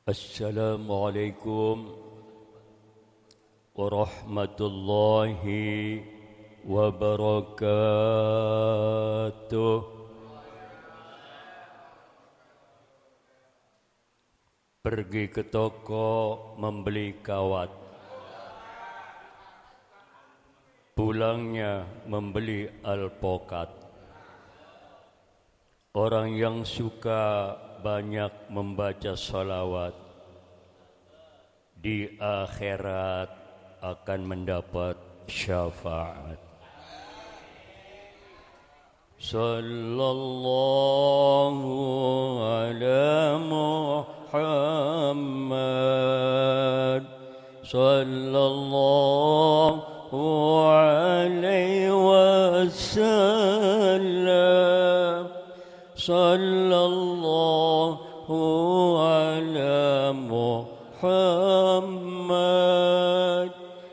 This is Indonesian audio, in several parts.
Assalamualaikum warahmatullahi wabarakatuh. Pergi ke toko membeli kawat, pulangnya membeli alpokat. Orang yang suka banyak membaca salawat di akhirat akan mendapat syafaat. Sallallahu ala Muhammad, sallallahu alaihi wasallam, sallallahu ala Muhammad,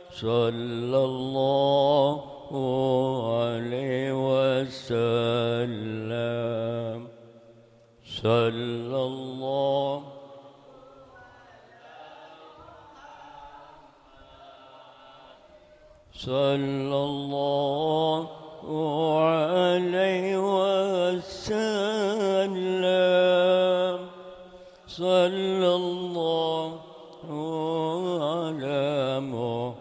sallallahu alaihi wasallam, sallallahu alaihi wasallam, sallallahu ala Muhammad.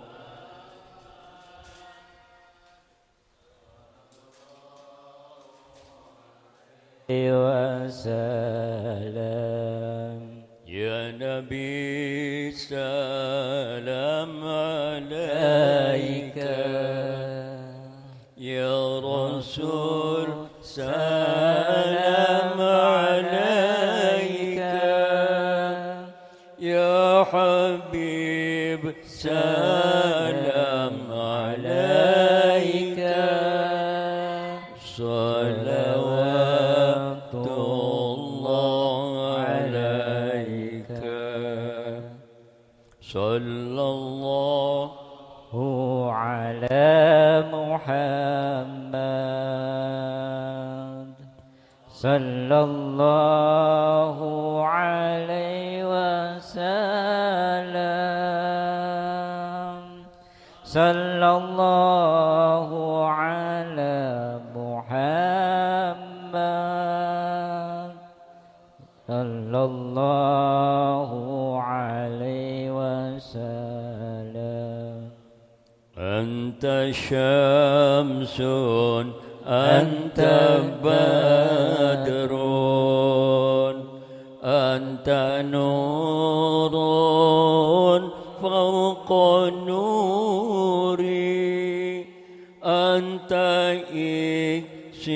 Wasalam. Ya Nabi salam alaika, Ya Rasul salam alaika, Ya Habib salam alaika, salawatullah alaika, sallallahu ala Muhammad, sallallahu alaihi wasallam, sallallahu ala Muhammad, sallallahu alaihi wasallam. Anta syamsun, anta badrun, anta nurun fawqa nuri, anta iksir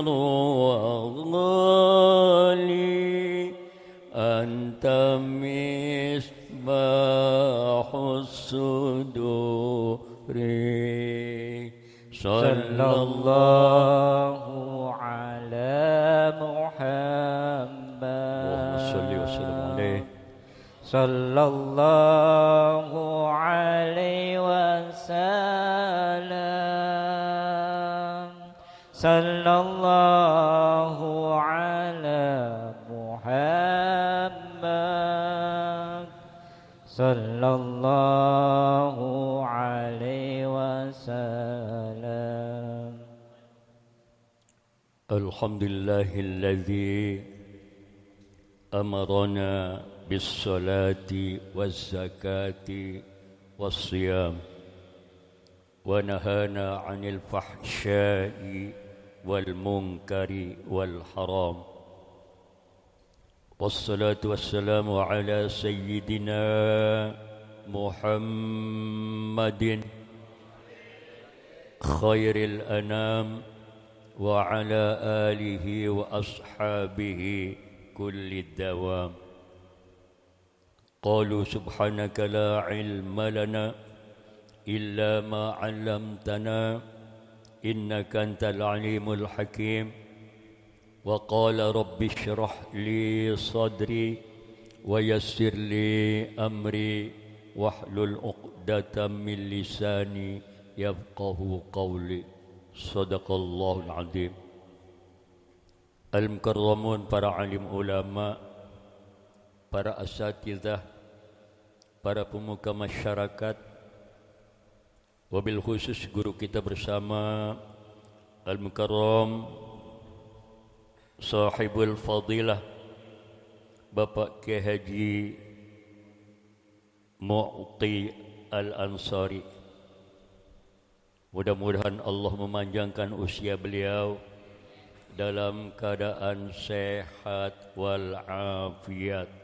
wa ghali, anta misbahus suduri, sallallahu ala Muhammad, Allahumma salli wa sallim alaihi, sallallahu alaihi wasallam, sallallahu ala Muhammad, sallallahu alaihi wasallam. Alhamdulillahilladzi amarana bis-salati waz-zakati was-siyam wa nahana 'anil fahsya'i wal munkari wal haram. Wassalatu wassalamu ala sayyidina Muhammadin khairil anam wa ala alihi wa ashabihi kulli dawam. Qalu subhanaka la ilma lana illa ma 'allamtana innaka antal alimul hakim. Wa qala rabbi shrah li sadri wa yassir li amri wahlul 'uqdatam min lisani yafqahu qawli. Sadaqallahul azim. Al-mukarramun, para alim ulama, para asatidzah, para pemuka masyarakat, wabil khusus guru kita bersama Al-Mukarram Sahibul Fadilah Bapak Kiai Haji Mu'ti Al-Ansari. Mudah-mudahan Allah memanjangkan usia beliau dalam keadaan sehat walafiat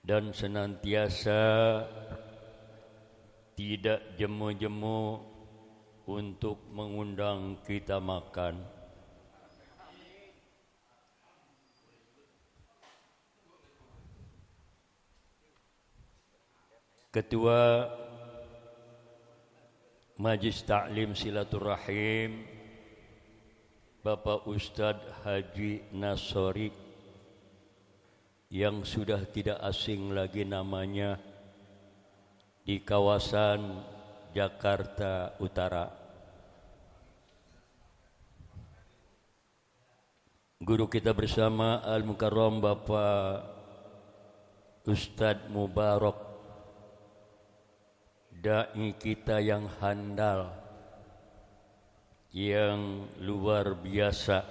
dan senantiasa tidak jemu-jemu untuk mengundang kita makan. Ketua Majlis Ta'lim Silaturrahim Bapak Ustadz Haji Nasori yang sudah tidak asing lagi namanya di kawasan Jakarta Utara. Guru kita bersama Al-Mukarram Bapak Ustadz Mubarak, dai kita yang handal, yang luar biasa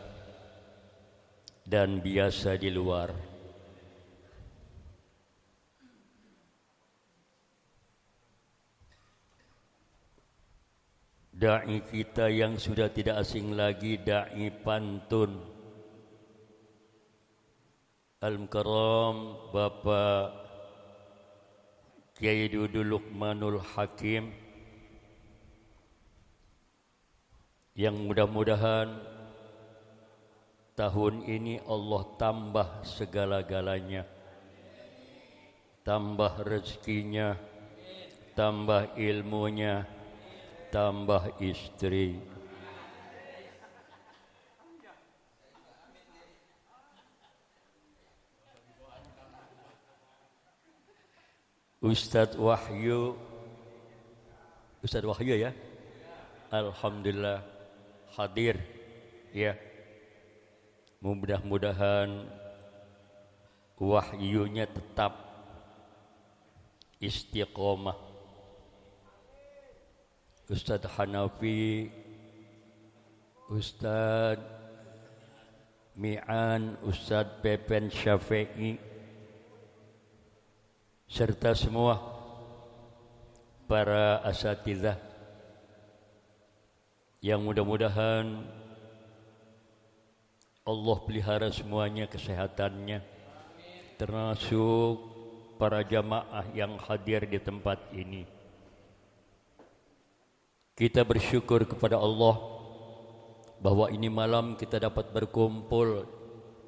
dan biasa di luar. Dai kita yang sudah tidak asing lagi, dai pantun Al-Mukarram Bapak Kiai Dudu Luqmanul Hakim, yang mudah-mudahan tahun ini Allah tambah segala-galanya, tambah rezekinya, tambah ilmunya, tambah istri. Ustadz Wahyu ya, alhamdulillah hadir ya. Mudah-mudahan wahyunya tetap istiqomah. Ustadz Hanafi, Ustadz Mi'an, Ustadz Pepen Syafi'i, serta semua para asatidzah yang mudah-mudahan Allah pelihara semuanya kesehatannya, termasuk para jamaah yang hadir di tempat ini. Kita bersyukur kepada Allah bahwa ini malam kita dapat berkumpul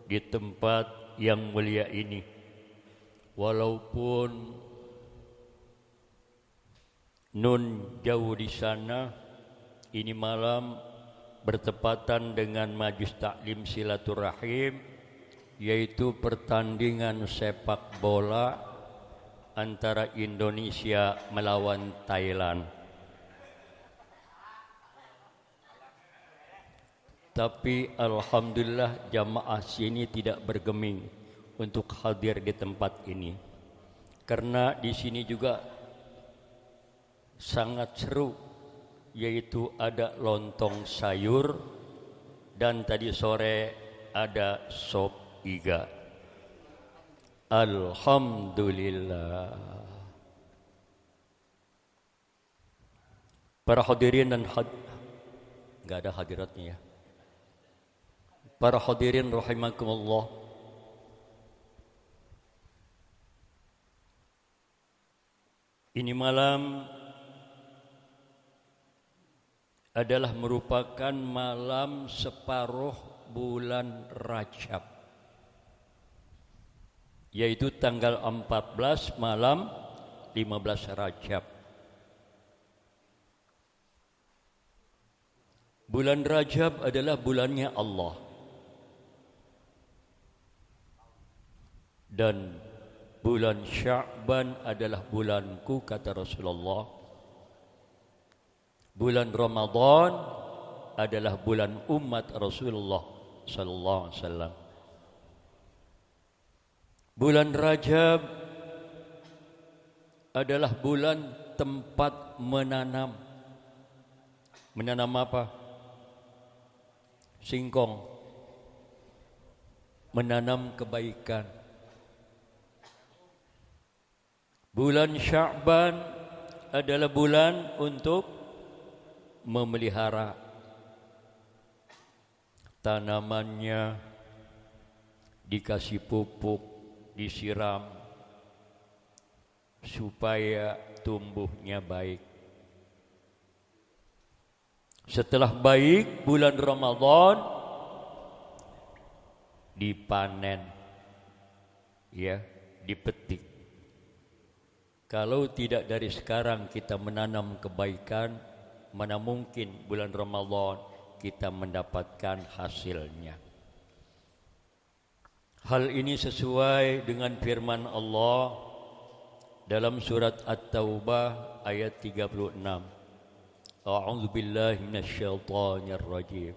di tempat yang mulia ini. Walaupun nun jauh di sana, ini malam bertepatan dengan Majlis Ta'lim Silaturrahim, yaitu pertandingan sepak bola antara Indonesia melawan Thailand. Tapi alhamdulillah jamaah sini tidak bergeming untuk hadir di tempat ini, karena di sini juga sangat seru, yaitu ada lontong sayur dan tadi sore ada sop iga. Alhamdulillah. Para hadirin dan nggak ada hadiratnya ya. Para hadirin rahimakumullah. Ini malam adalah merupakan malam separuh bulan Rajab, yaitu tanggal 14 malam 15 Rajab. Bulan Rajab adalah bulannya Allah, dan bulan Sya'ban adalah bulanku, kata Rasulullah. Bulan Ramadan adalah bulan umat Rasulullah sallallahu alaihi wasallam. Bulan Rajab adalah bulan tempat menanam. Menanam apa? Singkong. Menanam kebaikan. Bulan Sya'ban adalah bulan untuk memelihara tanamannya, dikasih pupuk, disiram supaya tumbuhnya baik. Setelah baik, bulan Ramadan dipanen, ya, dipetik. Kalau tidak dari sekarang kita menanam kebaikan, mana mungkin bulan Ramadan kita mendapatkan hasilnya. Hal ini sesuai dengan firman Allah dalam surat At-Taubah ayat 36. A'udzu billahi minasyaitonir rajim.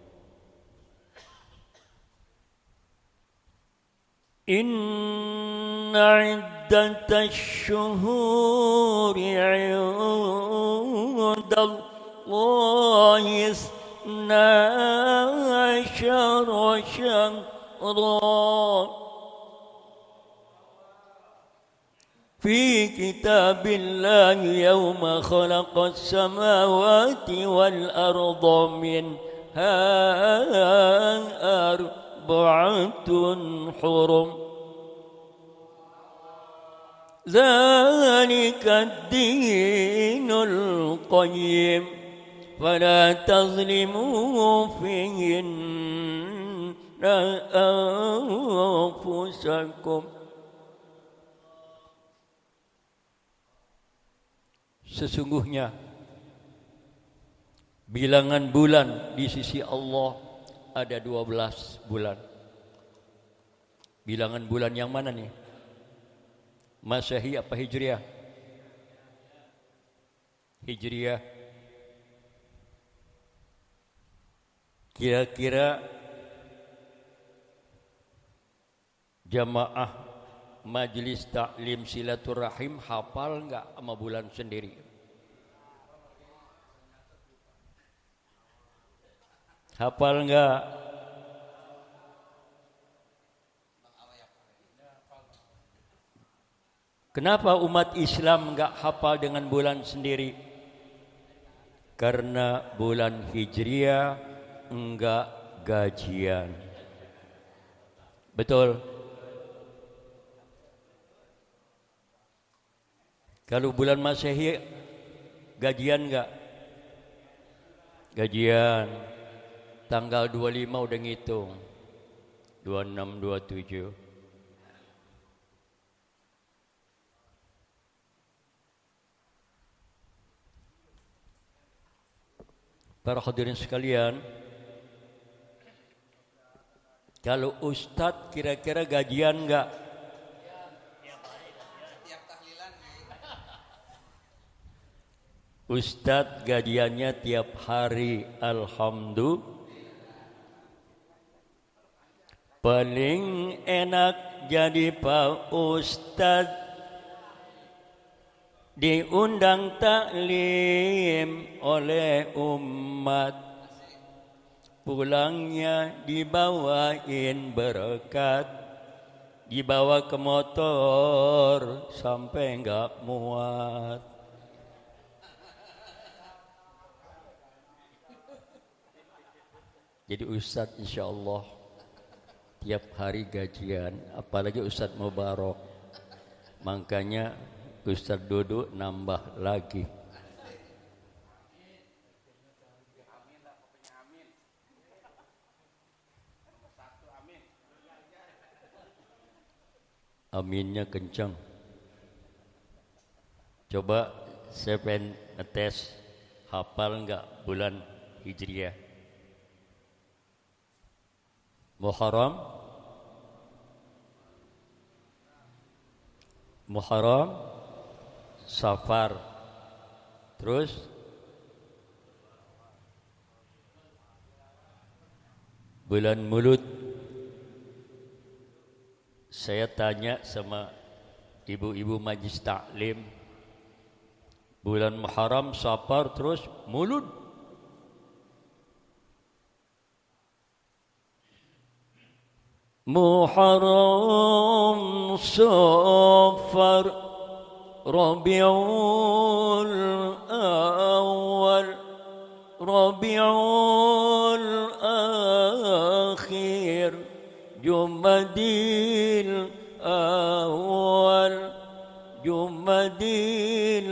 Inna iddatash syuhuri 'indallahi isna asyara syahran fi kitabillahi yawma khalaqas samawati wal arda minha arba'atun hurum dzalika ad-dinul qayyim fala tazlimu fihinna anfusakum. Sesungguhnya bilangan bulan di sisi Allah ada 12 bulan. Bilangan bulan yang mana nih? Masehi apa Hijriah? Hijriah. Kira-kira jamaah Majlis Taklim Silaturahim hafal enggak sama bulan sendiri? Hafal enggak? Kenapa umat Islam enggak hafal dengan bulan sendiri? Karena bulan Hijriah enggak gajian. Betul? Kalau bulan Masehi gajian enggak? Gajian. Tanggal 25 udah ngitung. 26, 27. Para hadirin sekalian, kalau ustadz kira-kira gajian enggak? Ustadz gajiannya tiap hari, alhamdulillah. Paling enak jadi Pak Ustadz, diundang taklim oleh umat, pulangnya dibawain berkat, dibawa ke motor sampai enggak muat. Jadi Ustadz insyaallah tiap hari gajian, apalagi Ustadz Mubarak. Makanya Ustadz duduk nambah lagi. Aminnya kencang. Coba saya pengen ngetes, hafal enggak bulan Hijriah? Muharram, Safar, terus bulan Mulut, Saya tanya sama ibu-ibu majlis taklim, bulan Muharram, Safar, terus Maulud. Muharram, Safar, Rabiul Awal, Rabiul Akhir, Jumadil Awal, Jumadil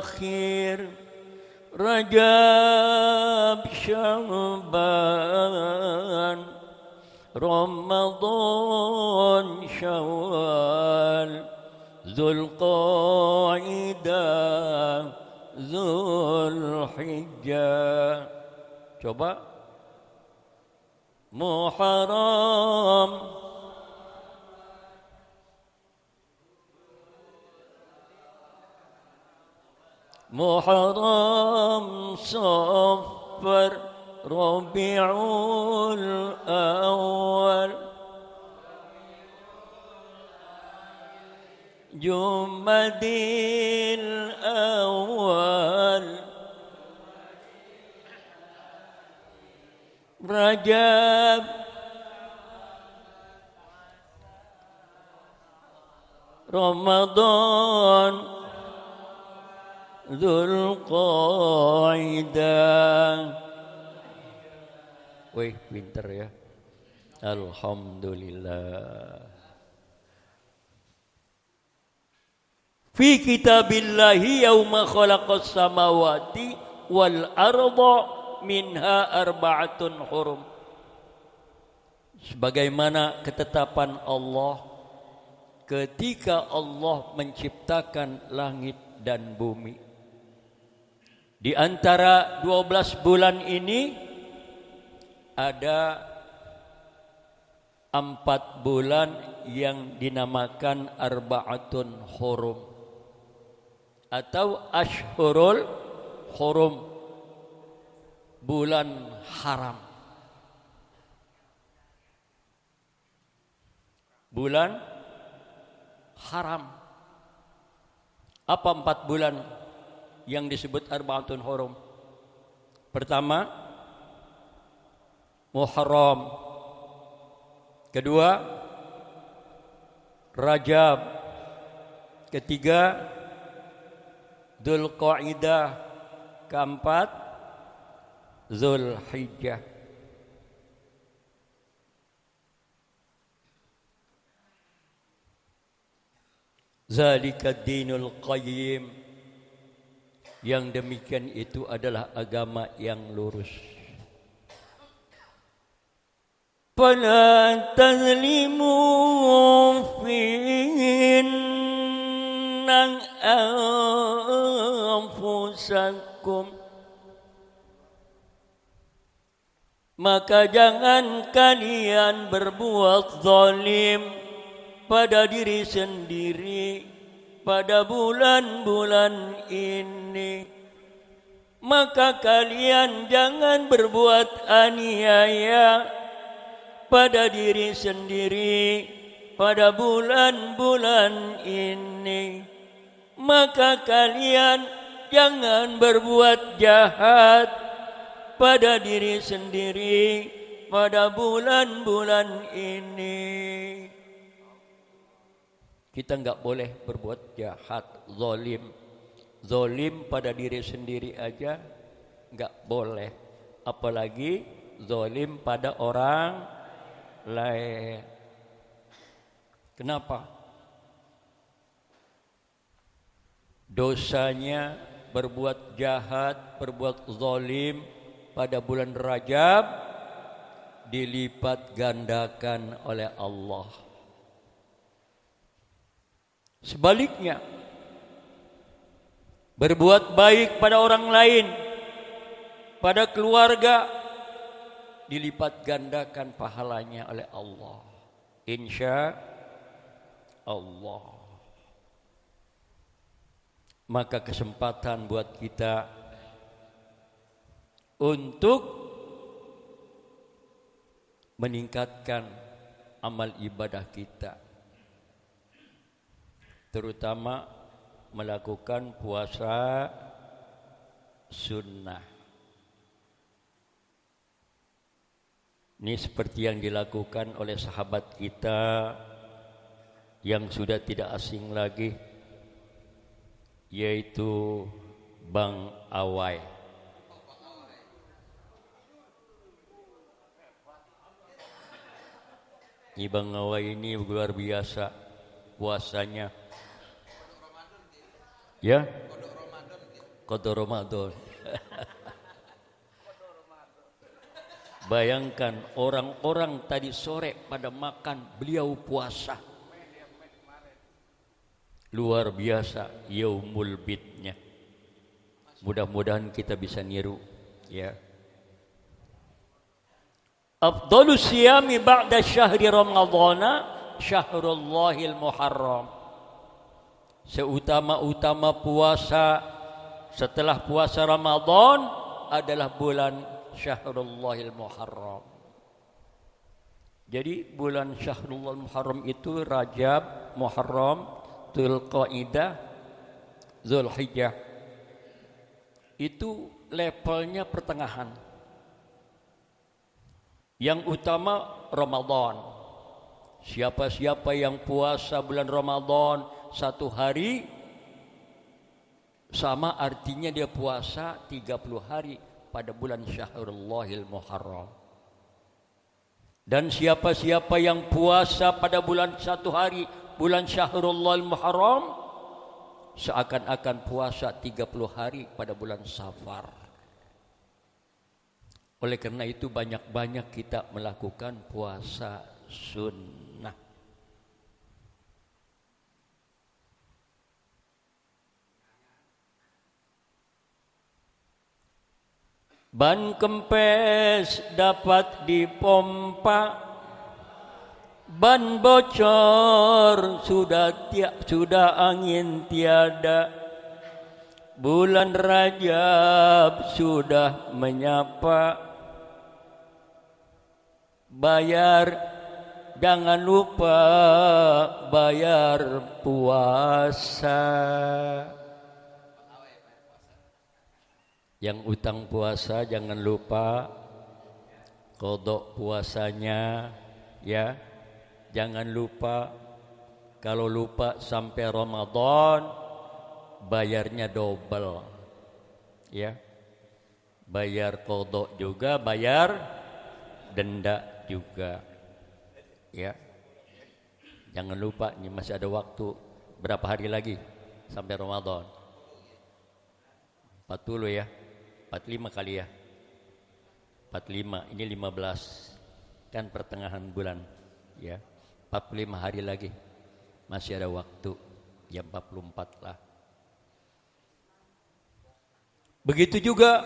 Akhir, Rajab, Sya'ban, Ramadan, Syawal, Zulqaidah, Zulhijjah. Coba. Muharram, Muharram, Safar, Rabiul Awal, Jumadil Awal, Rajab, Ramadan, Zulqaidah. Wih, pinter ya. Alhamdulillah. Fi kitabillahi yauma khalaqas samawati wal arda minha arba'atun hurum. Sebagaimana ketetapan Allah ketika Allah menciptakan langit dan bumi. Di antara 12 bulan ini ada 4 bulan yang dinamakan arba'atun hurum atau ashhurul hurum, bulan haram. Bulan haram. Apa 4 bulan yang disebut arba'atun hurum? Pertama, Muharram. Kedua, Rajab. Ketiga, Dzulqa'dah. Keempat, Zulhijjah. Zalika dinul qayyim. Yang demikian itu adalah agama yang lurus. Fala tazlimu fihinna anfusakum. Maka jangan kalian berbuat zalim pada diri sendiri pada bulan-bulan ini. Maka kalian jangan berbuat aniaya pada diri sendiri pada bulan-bulan ini. Maka kalian jangan berbuat jahat pada diri sendiri pada bulan-bulan ini. Kita enggak boleh berbuat jahat, zalim. Zalim pada diri sendiri aja enggak boleh, apalagi zalim pada orang lain. Kenapa? Dosanya berbuat jahat, berbuat zalim pada bulan Rajab dilipat gandakan oleh Allah. Sebaliknya, berbuat baik pada orang lain, pada keluarga, dilipat gandakan pahalanya oleh Allah. Insya Allah. Maka kesempatan buat kita untuk meningkatkan amal ibadah kita, terutama melakukan puasa sunnah. Ini seperti yang dilakukan oleh sahabat kita yang sudah tidak asing lagi, yaitu Bang Awai. Ini Bang Awai ini luar biasa puasanya. Ya? Qadar Ramadan. Bayangkan orang-orang tadi sore pada makan, beliau puasa. Luar biasa yaumul bidnya. Mudah-mudahan kita bisa niru, ya. Afdhalus siyami ba'da syahri ramadhana syahrullahil muharram. Seutama-utama puasa setelah puasa Ramadan adalah bulan Syahrullahil Muharram. Jadi bulan Syahrullahil Muharram itu Rajab, Muharram, Dzulqa'dah, Dzulhijjah. Itu levelnya pertengahan. Yang utama Ramadan. Siapa-siapa yang puasa bulan Ramadan 1 hari, sama artinya dia puasa 30 hari pada bulan Syahrullahil Muharram. Dan siapa-siapa yang puasa pada bulan 1 hari, bulan Syahrullahil Muharram, seakan-akan puasa 30 hari pada bulan Safar. Oleh karena itu banyak-banyak kita melakukan puasa sunnah. Ban kempes dapat dipompa, ban bocor sudah angin tiada, bulan Rajab sudah menyapa. Bayar, jangan lupa bayar puasa. Yang utang puasa jangan lupa qada puasanya, ya. Jangan lupa, kalau lupa sampai Ramadan bayarnya double, ya. Bayar qada juga, bayar denda juga, ya. Jangan lupa, ini masih ada waktu berapa hari lagi sampai Ramadan? 40 ya. 45 kali ya. 45, ini 15. Kan pertengahan bulan, ya. 45 hari lagi. Masih ada waktu. Ya 44 lah. Begitu juga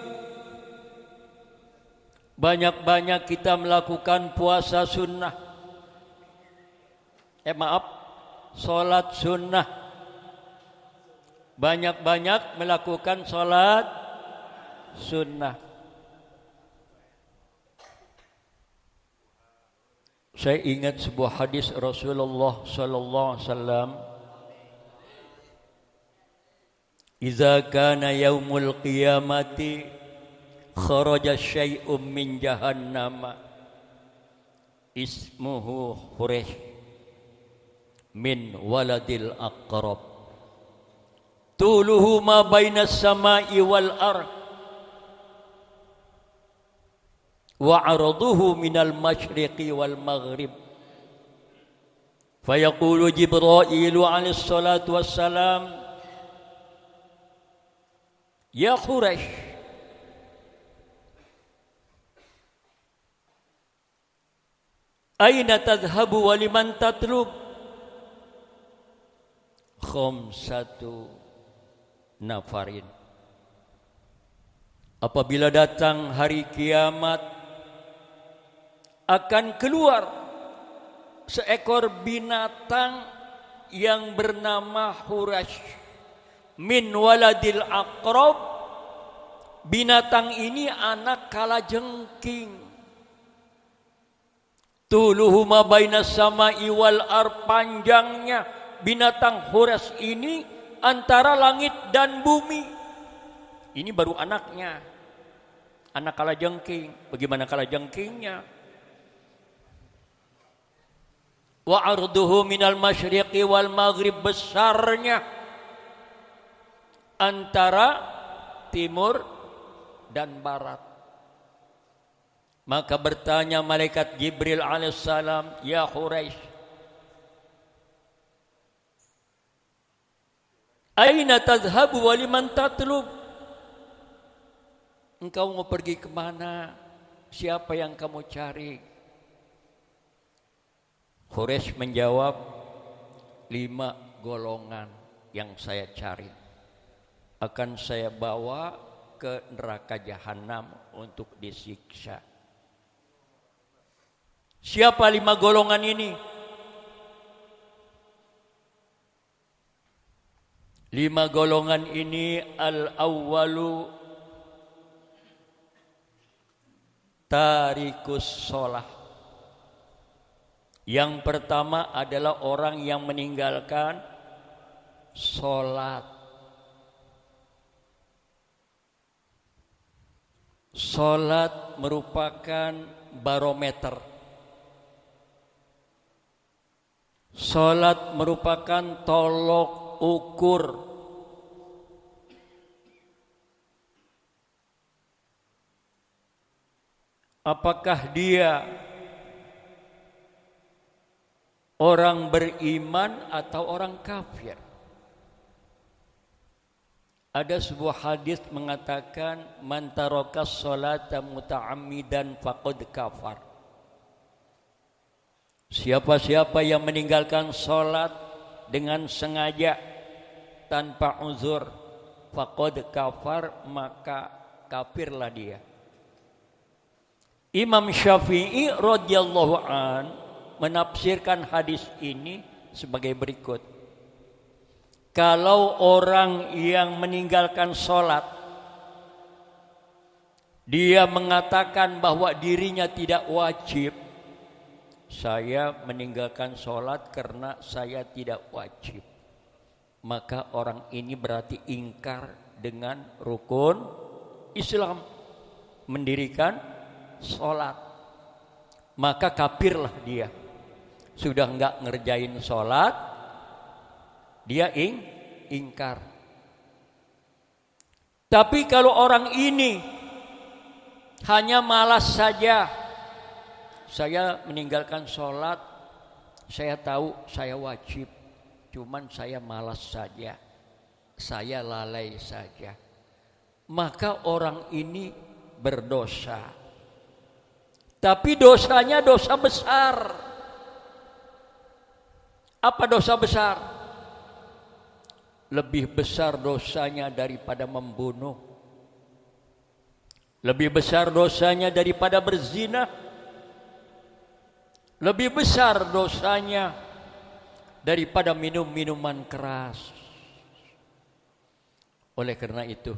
banyak-banyak kita melakukan puasa sunnah. Salat sunnah. Banyak-banyak melakukan salat sunnah. Saya ingat sebuah hadis Rasulullah sallallahu alaihi wasallam, "Idza kana yaumul qiyamati kharaja syai'un min jahannam ismuhu Hurayh min waladil aqrab tuluhu ma bainas samai wal ard wa araduhu minal masyriqi wal maghrib fayaqulu Jibrailu alaihi salatu wassalam ya Quraisy aina tadhhabu wa liman tatlub khamsatu nafarin. Apabila datang hari kiamat akan keluar seekor binatang yang bernama Hurash min waladil aqrab. Binatang ini anak kalajengking, Tuluhu ma bainas samai wal ar, panjangnya binatang Khures ini antara langit dan bumi. Ini baru anaknya. Anak kalajengking. Bagaimana kalajengkingnya? Wa arduhu minal masyriqi wal maghrib, besarnya antara timur dan barat. Maka bertanya malaikat Jibril alaihissalam, ya Quraisy, aina tadhhabu wa liman tatlub? Engkau mau pergi kemana? Siapa yang kamu cari? Quraisy menjawab, 5 golongan yang saya cari akan saya bawa ke neraka jahanam untuk disiksa. Siapa 5 golongan ini? 5 golongan ini, al-awwalu tarikus sholah. Yang pertama adalah orang yang meninggalkan sholat. Sholat merupakan barometer. Sholat merupakan tolok ukur. Apakah dia orang beriman atau orang kafir? Ada sebuah hadis mengatakan, man tarakas sholata muta'ammidan faqad kafar. Siapa-siapa yang meninggalkan sholat dengan sengaja tanpa uzur, faqad kafar, maka kafirlah dia. Imam Syafi'i radhiyallahu an menafsirkan hadis ini sebagai berikut. Kalau orang yang meninggalkan sholat, dia mengatakan bahwa dirinya tidak wajib, saya meninggalkan sholat karena saya tidak wajib, maka orang ini berarti ingkar dengan rukun Islam, mendirikan sholat, maka kafirlah dia. Sudah enggak ngerjain sholat, dia ingkar. Tapi kalau orang ini hanya malas saja, saya meninggalkan sholat, saya tahu saya wajib, cuman saya malas saja, saya lalai saja, maka orang ini berdosa. Tapi dosanya dosa besar. Apa dosa besar? Lebih besar dosanya daripada membunuh, lebih besar dosanya daripada berzina, lebih besar dosanya daripada minum minuman keras. Oleh karena itu,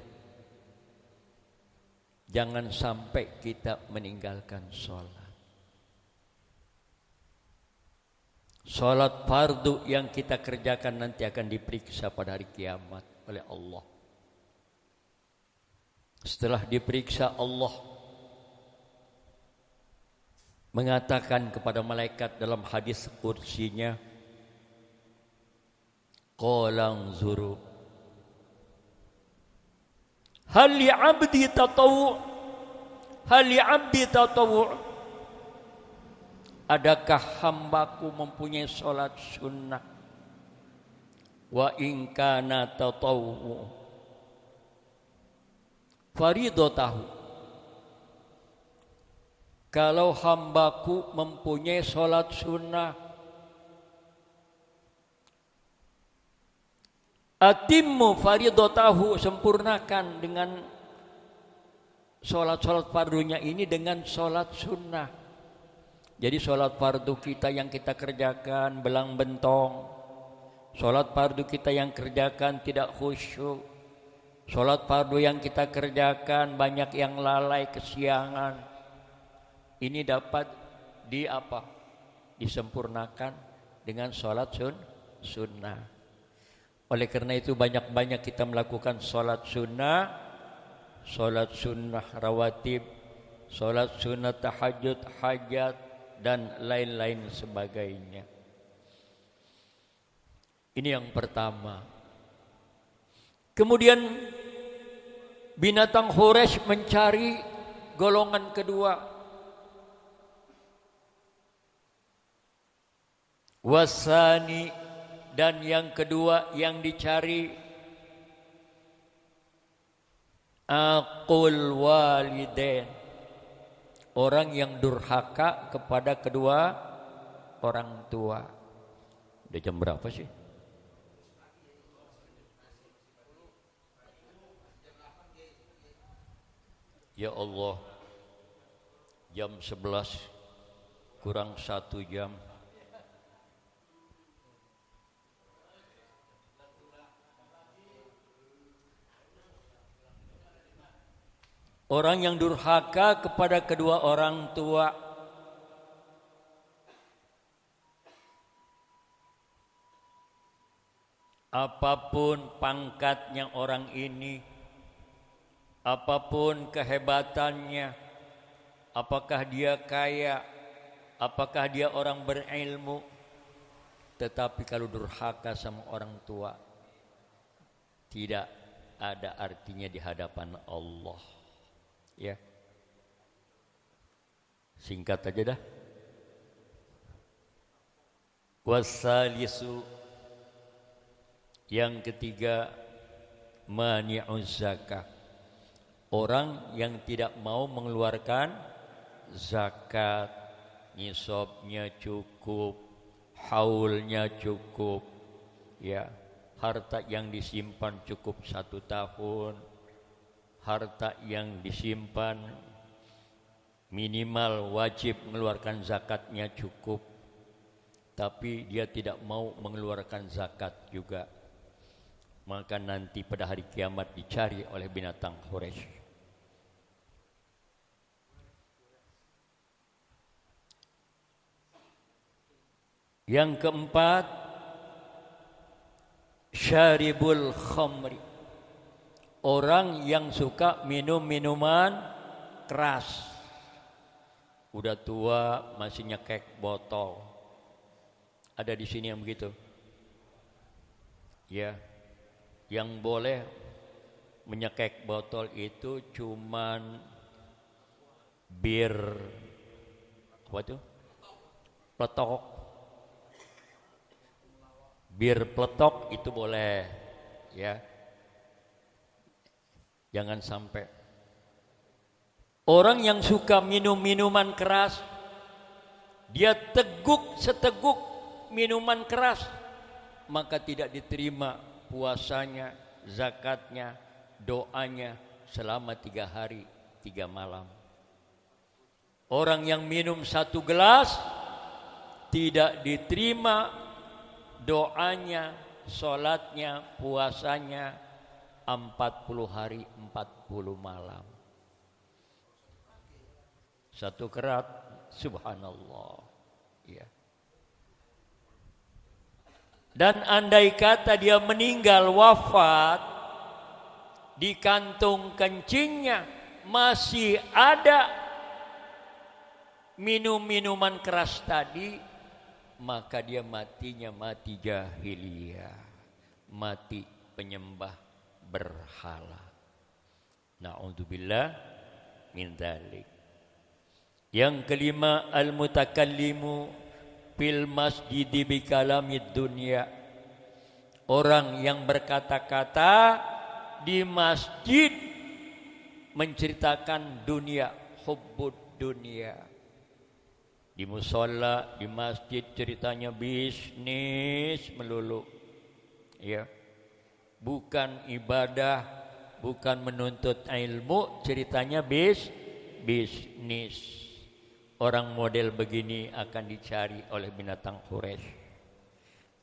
jangan sampai kita meninggalkan sholat. Sholat fardu yang kita kerjakan nanti akan diperiksa pada hari kiamat oleh Allah. Setelah diperiksa, Allah mengatakan kepada malaikat dalam hadis kursinya, qalang zuru hal li 'abdi tatawu, hal li 'abdi tatawu, adakah hambaku mempunyai sholat sunnah? Wa in kana tatawu faridotahu, kalau hambaku mempunyai sholat sunnah, atimmu faridotahu, sempurnakan dengan sholat-sholat fardunya ini dengan sholat sunnah. Jadi sholat fardu kita yang kita kerjakan belang bentong, sholat fardu kita yang kerjakan tidak khusyuk, sholat fardu yang kita kerjakan banyak yang lalai kesiangan, ini dapat disempurnakan dengan sholat sunnah. Oleh karena itu banyak-banyak kita melakukan sholat sunnah rawatib, sholat sunnah tahajud, hajat, dan lain-lain sebagainya. Ini yang pertama. Kemudian binatang Quraisy mencari golongan kedua. Wasani, dan yang kedua yang dicari aqul walidain, orang yang durhaka kepada kedua orang tua. Udah jam berapa sih? Ya Allah, jam 11 kurang 1 jam. Orang yang durhaka kepada kedua orang tua. Apapun pangkatnya orang ini, apapun kehebatannya, apakah dia kaya, apakah dia orang berilmu, tetapi kalau durhaka sama orang tua, tidak ada artinya di hadapan Allah. Ya, singkat aja dah. Wasalisu, yang ketiga, mani'uz zakah, orang yang tidak mau mengeluarkan zakat, nisabnya cukup, haulnya cukup, ya, harta yang disimpan cukup 1 tahun, harta yang disimpan minimal wajib mengeluarkan zakatnya cukup, tapi dia tidak mau mengeluarkan zakat juga, maka nanti pada hari kiamat dicari oleh binatang Quraisy. Yang keempat, syaribul khamri, orang yang suka minum minuman keras. Udah tua masih nyekek botol. Ada di sini yang begitu? Ya, yang boleh menyekek botol itu cuman bir apa itu? Pletok. Bir pletok itu boleh, ya. Jangan sampai orang yang suka minum minuman keras, dia seteguk minuman keras, maka tidak diterima puasanya, zakatnya, doanya selama 3 hari 3 malam. Orang yang minum 1 gelas tidak diterima doanya, sholatnya, puasanya 40 hari 40 malam. 1 kerat, subhanallah, ya. Dan andai kata dia meninggal wafat, di kantung kencingnya masih ada minum minuman keras tadi, maka dia matinya mati jahiliyah, mati penyembah berhala. Na'udzubillah min dzalik. Yang kelima, al-mutakallimu fil masjidi bi kalamid dunya, orang yang berkata-kata di masjid menceritakan dunia, hubbud dunia. Di musholla, di masjid ceritanya bisnis melulu, ya. Bukan ibadah, bukan menuntut ilmu, ceritanya bisnis. Orang model begini akan dicari oleh binatang Quraisy.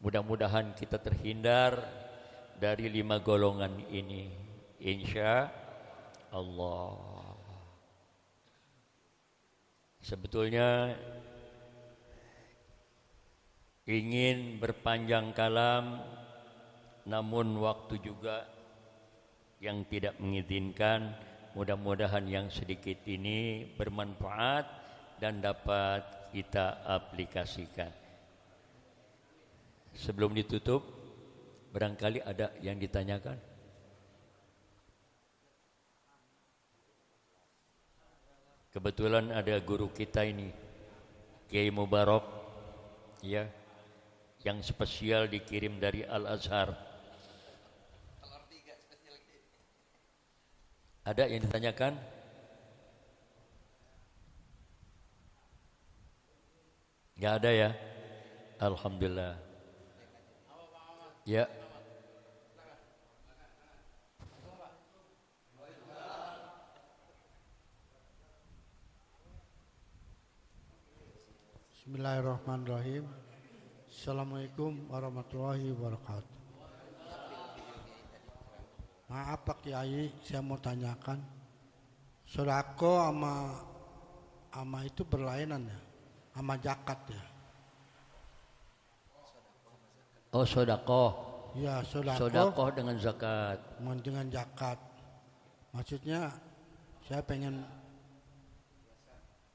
Mudah-mudahan kita terhindar dari 5 golongan ini, insya Allah. Sebetulnya ingin berpanjang kalam, namun waktu juga yang tidak mengizinkan. Mudah-mudahan yang sedikit ini bermanfaat dan dapat kita aplikasikan. Sebelum ditutup, barangkali ada yang ditanyakan. Kebetulan ada guru kita ini, Kiai Mubarak, ya, yang spesial dikirim dari Al-Azhar. Ada yang ditanyakan? Gak ada ya? Alhamdulillah. Ya. Bismillahirrahmanirrahim. Assalamualaikum warahmatullahi wabarakatuh. Maaf Pak Kiai, saya mau tanyakan, sodako sama itu berlainan ya, sama zakat ya? Oh, sodakoh. Ya, Sodakoh dengan zakat. Dengan zakat. Maksudnya saya pengen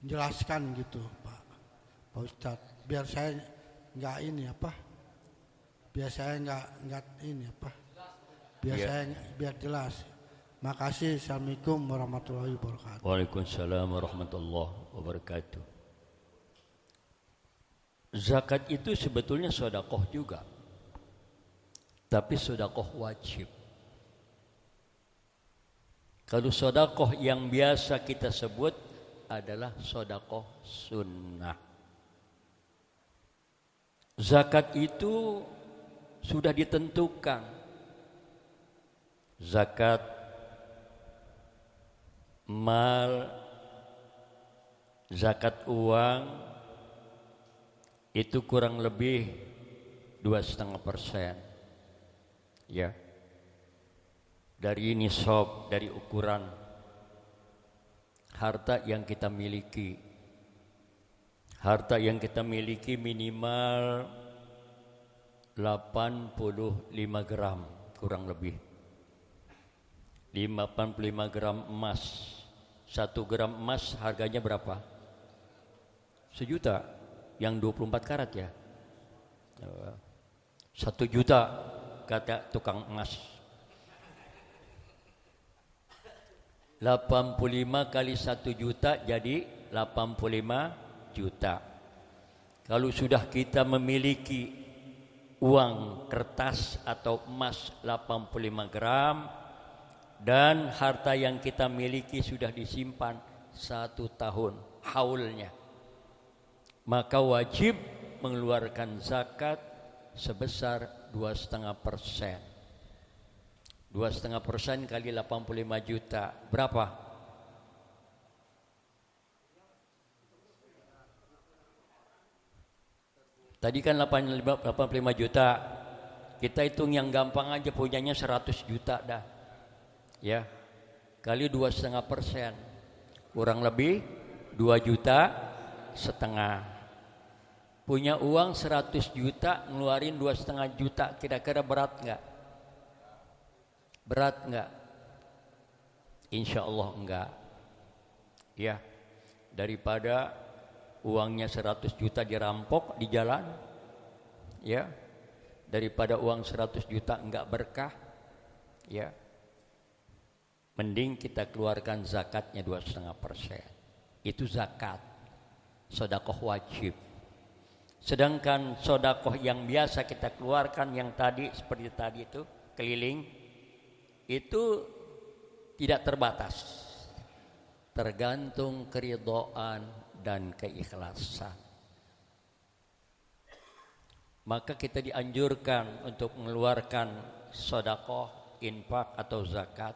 menjelaskan gitu Pak Ustadz, biar saya nggak ini apa, biar saya nggak ini apa, biar saya biar jelas. Makasih. Assalamualaikum warahmatullahi wabarakatuh. Waalaikumsalam warahmatullahi wabarakatuh. Zakat itu sebetulnya sodakoh juga, tapi sodakoh wajib. Kalau sodakoh yang biasa kita sebut adalah sodakoh sunnah. Zakat itu sudah ditentukan. Zakat mal, zakat uang itu kurang lebih 2,5%. Ya, dari nisab, dari ukuran harta yang kita miliki. Harta yang kita miliki minimal 85 gram kurang lebih. 85 gram emas. 1 gram emas harganya berapa? 1 juta. Yang 24 karat ya. 1 juta kata tukang emas. 85 kali 1 juta jadi 85 juta. Kalau sudah kita memiliki uang kertas atau emas 85 gram dan harta yang kita miliki sudah disimpan 1 tahun haulnya, maka wajib mengeluarkan zakat sebesar 2,5%. 2,5% kali 85 juta berapa? Tadi kan 85 juta. Kita hitung yang gampang aja, punyanya 100 juta dah. Ya. Kali 2,5%. Kurang lebih 2,5 juta. Punya uang 100 juta, ngeluarin 2,5 juta, kira-kira berat enggak? Berat enggak? Insya Allah enggak. Ya. Daripada uangnya 100 juta dirampok di jalan, ya, daripada uang 100 juta enggak berkah, ya, mending kita keluarkan zakatnya 2,5%. Itu zakat, sedekah wajib. Sedangkan sedekah yang biasa kita keluarkan yang tadi seperti tadi itu keliling, itu tidak terbatas, tergantung keridhaan dan keikhlasan. Maka kita dianjurkan untuk mengeluarkan sedekah, infak atau zakat.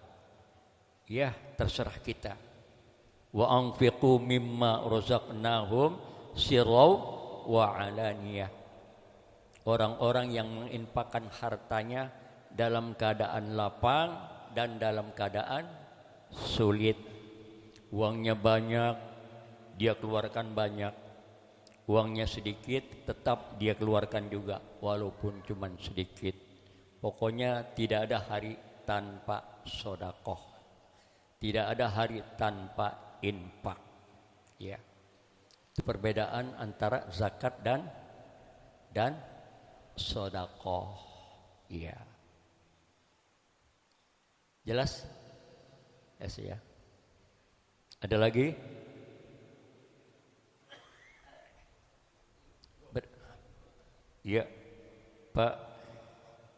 Ya, terserah kita. Wa anfiqu mimma razaqnahum sirraw wa alaniyah. Orang-orang yang menginfakkan hartanya dalam keadaan lapang dan dalam keadaan sulit. Uangnya banyak, dia keluarkan banyak. uangnya sedikit, tetap dia keluarkan juga walaupun cuma sedikit. Pokoknya tidak ada hari tanpa sodakoh, tidak ada hari tanpa infak. Ya, itu perbedaan antara zakat dan sodakoh. Ya, jelas? Yes, ya. Ada lagi? Ya, Pak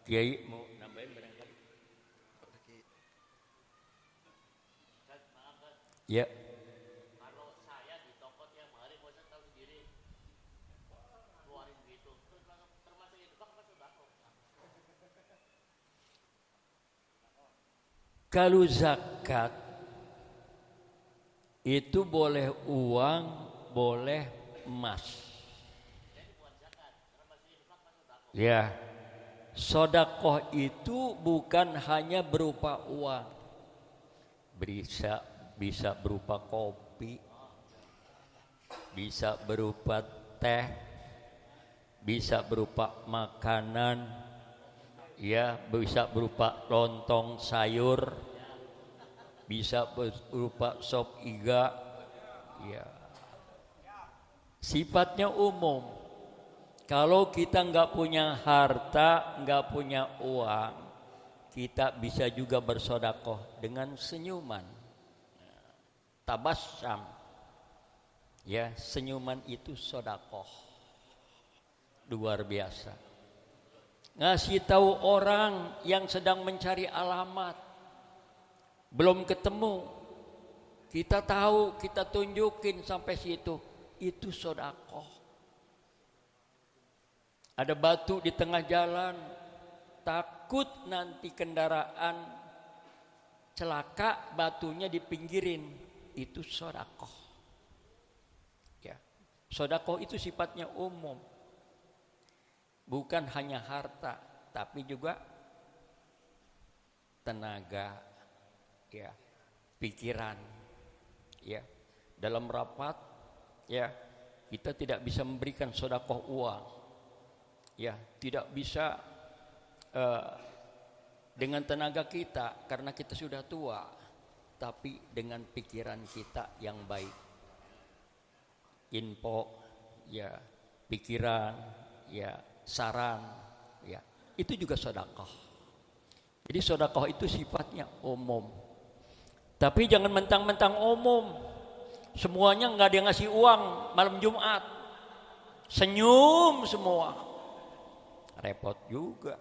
Kiai mau nambahin barangkali? Ya. Kalau saya di toko tiap hari, bosan tahu sendiri, keluarin gitu, termasuk itu kan sodako. Kalau zakat itu boleh uang, boleh emas. Ya, sodakoh itu bukan hanya berupa uang, bisa berupa kopi, bisa berupa teh, bisa berupa makanan, ya, bisa berupa lontong sayur, bisa berupa sop iga, ya. Sifatnya umum. Kalau kita nggak punya harta, nggak punya uang, kita bisa juga bersodakoh dengan senyuman, tabassam. Ya, senyuman itu sodakoh, luar biasa. Ngasih tahu orang yang sedang mencari alamat, belum ketemu, kita tahu, kita tunjukin sampai situ, itu sodakoh. Ada batu di tengah jalan, takut nanti kendaraan celaka, batunya dipinggirin, itu sodakoh. Ya, sodakoh itu sifatnya umum, bukan hanya harta, tapi juga tenaga, ya, pikiran. Ya, dalam rapat, ya, kita tidak bisa memberikan sodakoh uang. Ya, tidak bisa dengan tenaga kita karena kita sudah tua, tapi dengan pikiran kita yang baik, info, ya, pikiran, ya, saran, ya, itu juga sedekah. Jadi sedekah itu sifatnya umum, tapi jangan mentang-mentang umum, semuanya nggak ada yang ngasih uang malam Jumat, senyum semua. Repot juga.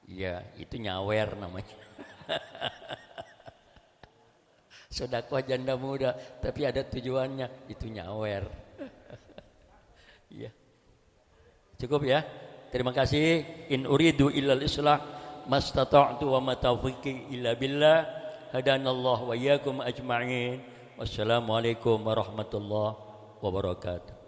Iya, itu nyawer namanya. Sedekah janda muda, tapi ada tujuannya, itu nyawer. Iya. Cukup ya. Terima kasih. In uridu illal islah mastata'tu wa ma taufiqi illa billah. Hadanallahu wa iyyakum ajma'in. Wassalamualaikum warahmatullahi wabarakatuh.